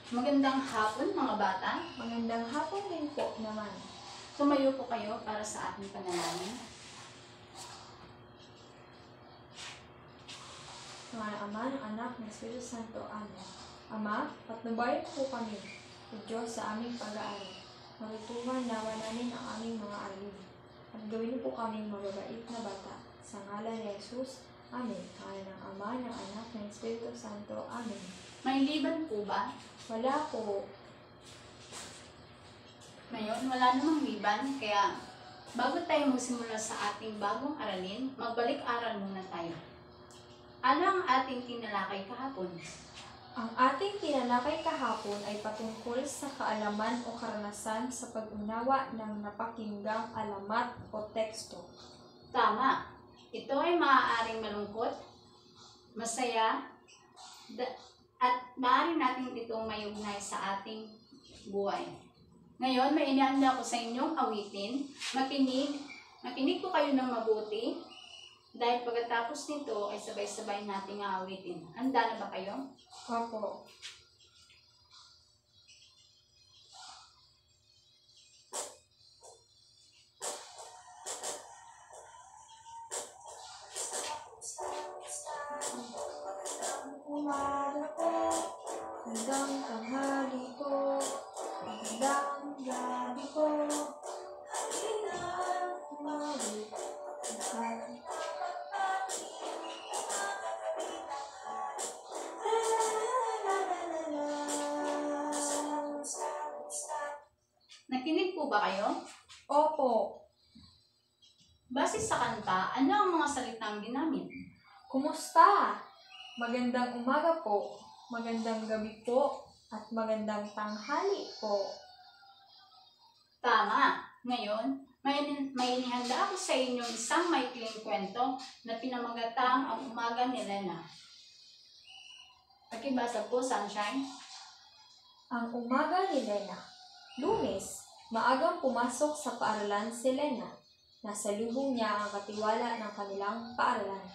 Magandang hapon mga bata. Magandang hapon din po naman. Tumayo po kayo para sa ating panalangin. Ng Ama, ng Anak, ng Espiritu Santo. Amen. Ama, patnubayan po kami, o Diyos, sa aming pag-aaral. Matutuhan nawa namin ang aming mga alin. At gawin niyo po kaming mababait na bata. Sa ngalan ni Jesus. Amen. Ngalan ng Ama, ng Anak, ng Espiritu Santo. Amen. May liban po ba? Wala po. Ngayon, wala namang liban, kaya bago tayo magsimula sa ating bagong aralin, magbalik-aral muna tayo. Ano ang ating tinalakay kahapon? Ang ating tinalakay kahapon ay patungkol sa kaalaman o karanasan sa pag-unawa ng napakinggang alamat o teksto. Tama. Ito ay maaaring malungkot, masaya, at maaari natin itong mayugnay sa ating buhay. Ngayon, may inihanda ko sa inyong awitin. Makinig po kayo ng mabuti. Dahil pagkatapos nito ay sabay-sabay nating aawitin. Handa na ba kayo? Opo. Umaga po, hanggang tanghali po, hanggang gabi po, Nakinig po ba kayo? Opo. Base sa kanta, ano ang mga salitang ginamit? Kumusta? Magandang umaga po, magandang gabi po, at magandang tanghali po. Tama. Ngayon, may inihanda ako sa inyo isang maikling kwento na pinamagatang ang umaga ni Lena. Pakibasa po, Sunshine. Ang umaga ni Lena. Lunes, maagang pumasok sa paaralan si Lena. Nasa lubong niya ang katiwala ng kanilang paaralan.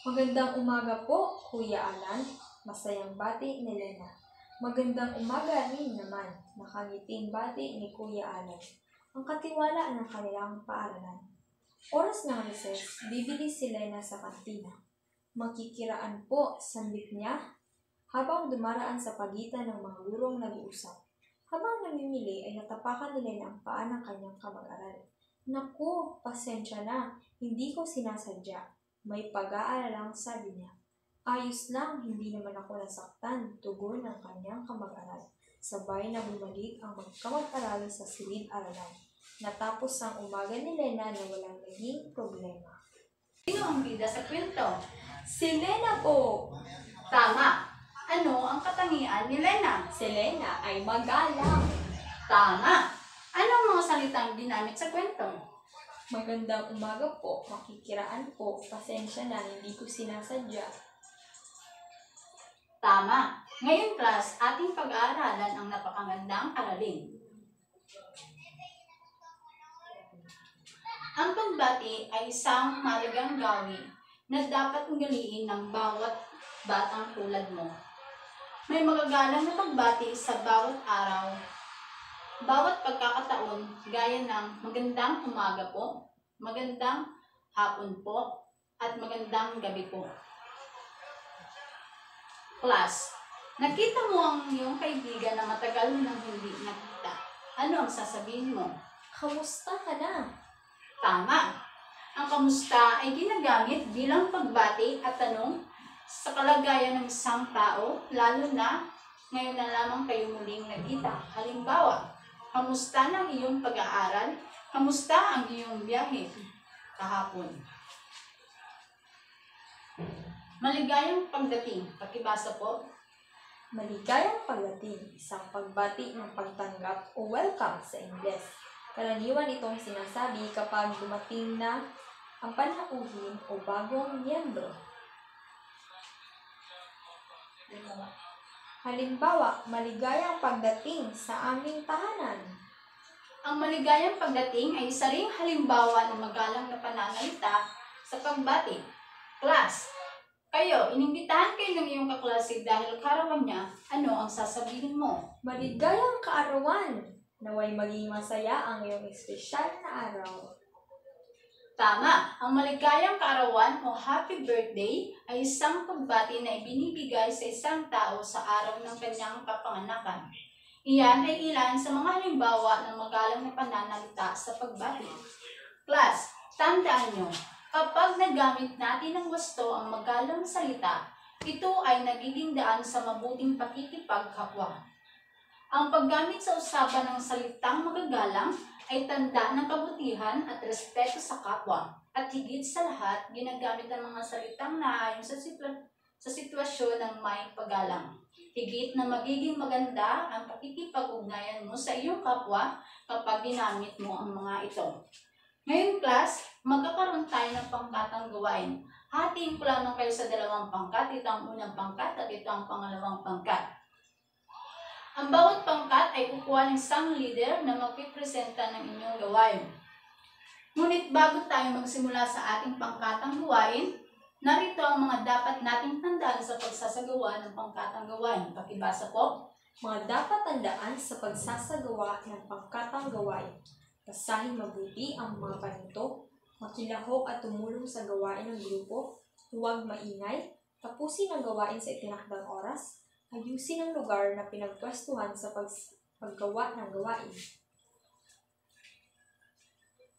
Magandang umaga po, Kuya Alan. Masayang bati ni Lena. Magandang umaga rin naman, nakangiting bati ni Kuya Alan. Ang katiwala ng kanilang paaralan. Oras ng recess, bibili si Lena sa kantina. Makikiraan po, sambit niya, habang dumaraan sa pagitan ng mga gurong nag-uusap. Habang namimili ay natapakan ni Lena ang paa ng kanyang kamag-aral. Naku, pasensya na, hindi ko sinasadya. May pag-aalala lang, sabi niya. Ayos lang, hindi naman ako nasaktan, tugon ng kanyang kamag-aral. Sabay na bumalik ang magkamag-aral sa silid-aralan. Natapos ang umaga ni Lena na walang naging problema. Sino ang bida sa kwento? Si Lena po! Tama. Ano ang katangian ni Lena? Si Lena ay magalang. Tama. Ano ang mga salitang ginamit sa kwento? Magandang umaga po, makikiraan po, pasensya na, hindi ko sinasadya. Tama. Ngayon class, ating pag-aaralan ang napakagandang aralin. Ang pagbati ay isang mahalagang gawi na dapat ugaliin ng bawat batang tulad mo. May magagalang na pagbati sa bawat araw, bawat pagkakataon, gaya ng magandang umaga po, magandang hapon po, at magandang gabi po. Class, nakita mo ang iyong kaibigan na matagal nang hindi nakita. Ano ang sasabihin mo? Kamusta ka na? Tama. Ang kamusta ay ginagamit bilang pagbati at tanong sa kalagayan ng isang tao, lalo na ngayon na lamang kayo muling nagkita. Halimbawa, kamusta ng iyong pag-aaral? Kamusta ang iyong biyahe kahapon? Maligayang pagdating. Pakibasa po. Maligayang pagdating, isang pagbati ng pagtanggap o welcome sa Ingles. Karaniwan itong sinasabi kapag dumating na ang panauhin o bagong miyembro. Halimbawa, maligayang pagdating sa aming tahanan. Ang maligayang pagdating ay isa ring halimbawa ng magalang na pananalita sa pagbati. Class, kayo, inimbitahan kayo ng iyong kaklase dahil karawan niya, ano ang sasabihin mo. Maligayang kaarawan! Naway maging masaya ang iyong espesyal na araw. Tama, ang maligayang kaarawan o happy birthday ay isang pagbati na ibinibigay sa isang tao sa araw ng kanyang kapanganakan. Iyan ay ilan sa mga halimbawa ng magalang na pananalita sa pagbati. Class, tandaan nyo, kapag nagamit natin ng wasto ang magalang salita, ito ay nagiging daan sa mabuting pakikipagkapwa. Ang paggamit sa usapan ng salitang magagalang ay tanda ng kabutihan at respeto sa kapwa. At higit sa lahat, ginagamit ang mga salitang naayon sa sitwasyon ng may paggalang. Higit na magiging maganda ang pakikipag-ugnayan mo sa iyong kapwa kapag ginamit mo ang mga ito. Ngayon class, magkakaroon tayo ng pangkatang gawain. Hatiin ko lamang kayo sa dalawang pangkat. Ito ang unang pangkat at ito ang pangalawang pangkat. Ang bawat pangkat ay kukuha ng isang leader na magpipresenta ng inyong gawain. Ngunit bago tayo magsimula sa ating pangkatang gawain, narito ang mga dapat nating tandaan sa pagsasagawa ng pangkatang gawain. Pakibasa po. Mga dapat tandaan sa pagsasagawa ng pangkatang gawain. Basahin mabuti ang mga panito, makilahok at tumulong sa gawain ng grupo, huwag maingay, tapusin ang gawain sa itinakdang oras, ayusin ang lugar na pinagpwestuhan sa paggawa ng gawain.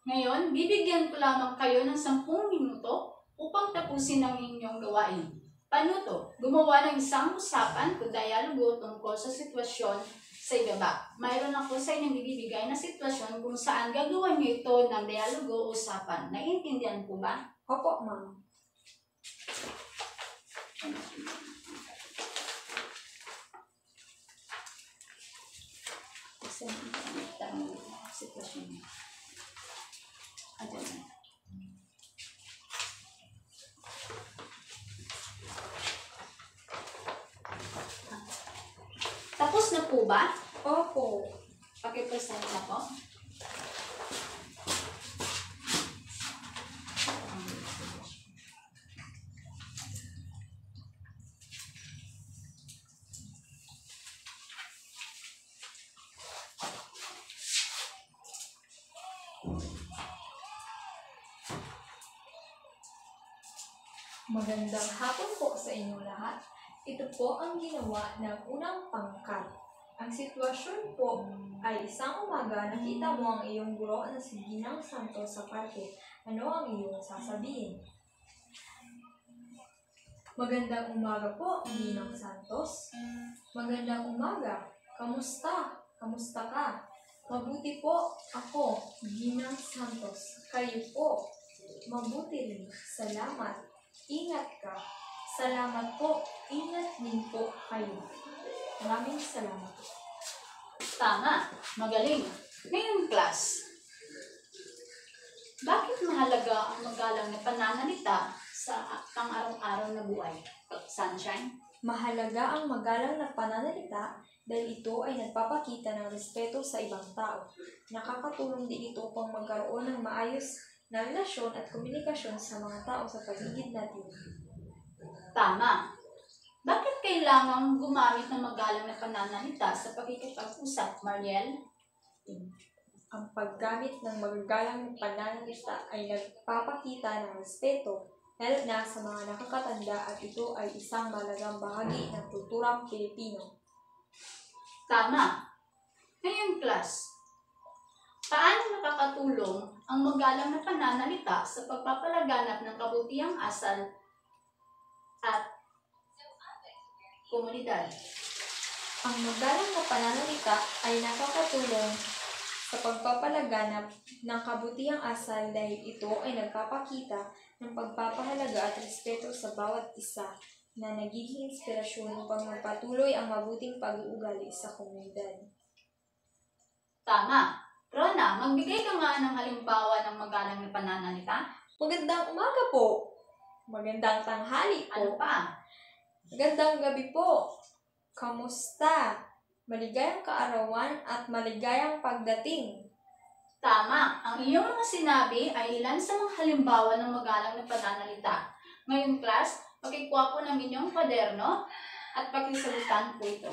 Ngayon, bibigyan ko lamang kayo ng 10 minuto upang tapusin ang inyong gawain. Paano to? Gumawa ng isang usapan o dialogo tungkol sa sitwasyon sa ibaba. Mayroon ako sa inyong bibigay na sitwasyon kung saan gagawa niyo ito ng dialogo o usapan. Naiintindihan po ba? Opo, ma'am. Sitwasyon niyo. Ayan. Tapos na po ba? Opo. Pakipresent na po. Magandang hapon po sa inyong lahat. Ito po ang ginawa ng unang pangkat. Ang sitwasyon po ay isang umaga nakita mo ang iyong guro na si Ginang Santos sa parke. Ano ang iyong sasabihin? Magandang umaga po, Ginang Santos. Magandang umaga. Kamusta? Kamusta ka? Mabuti po ako, Ginang Santos. Kayo po? Mabuti rin. Salamat. Ingat ka. Salamat po. Ingat din po kayo. Maraming salamat. Tama. Magaling. Ngayon, class. Bakit mahalaga ang magalang na pananalita sa pang-araw-araw na buhay? Sunshine? Mahalaga ang magalang na pananalita dahil ito ay nagpapakita ng respeto sa ibang tao. Nakakatulong din ito upang magkaroon ng maayos na relasyon at komunikasyon sa mga tao sa paligid natin. Tama. Bakit kailangan gumamit ng magalang na pananalita sa pakikipag-usap, Mariel? Ang paggamit ng magagalang na pananalita ay nagpapakita ng respeto lalo na sa mga nakakatanda at ito ay isang mahalagang bahagi ng kulturang Pilipino. Tama. Ngayon, class, paano nakakatulong ang magalang na pananalita sa pagpapalaganap ng kabutihang asal at komunidad? Ang magalang na pananalita ay nakakatulong sa pagpapalaganap ng kabutihang asal dahil ito ay nagpapakita ng pagpapahalaga at respeto sa bawat isa na nagiging inspirasyon upang magpatuloy ang mabuting pag-uugali sa komunidad. Tama. Rona, magbigay ka nga ng halimbawa ng magalang na pananalita. Magandang umaga po. Magandang tanghali po. Ano pa? Magandang gabi po. Kamusta? Maligayang kaarawan at maligayang pagdating. Tama. Ang iyong mga sinabi ay ilan sa mga halimbawa ng magalang na pananalita. Ngayon, class, pakikuha po ng inyong kwaderno at pakisagutan po ito.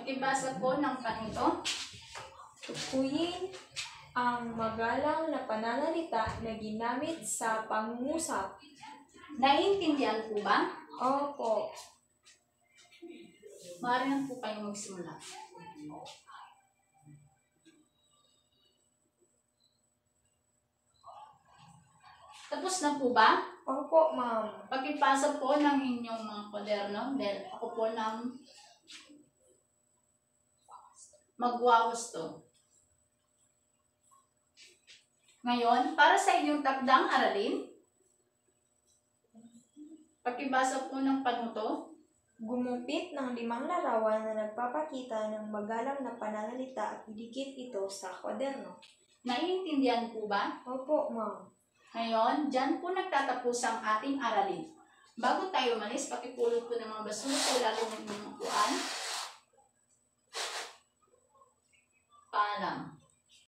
Pakibasa po ng panito. Tukuyin ang magalang na pananalita na ginamit sa pangungusap. Naiintindihan po ba? Opo. Maaari na po kayong magsimula. Tapos na po ba? Opo, ma'am. Pakipasa po ng inyong mga kwaderno. Then ako po nang magwawasto. Ngayon, para sa inyong takdang aralin, pakibasa po ng panuto. Gumupit ng 5 larawan na nagpapakita ng magalang na pananalita at idikit ito sa kwaderno. Naiintindihan po ba? Opo, ma'am. Ngayon, dyan po nagtatapos ang ating aralin. Bago tayo umalis, pakipulot po ng mga basura sa ilalim ng inyong upuan. Paalam.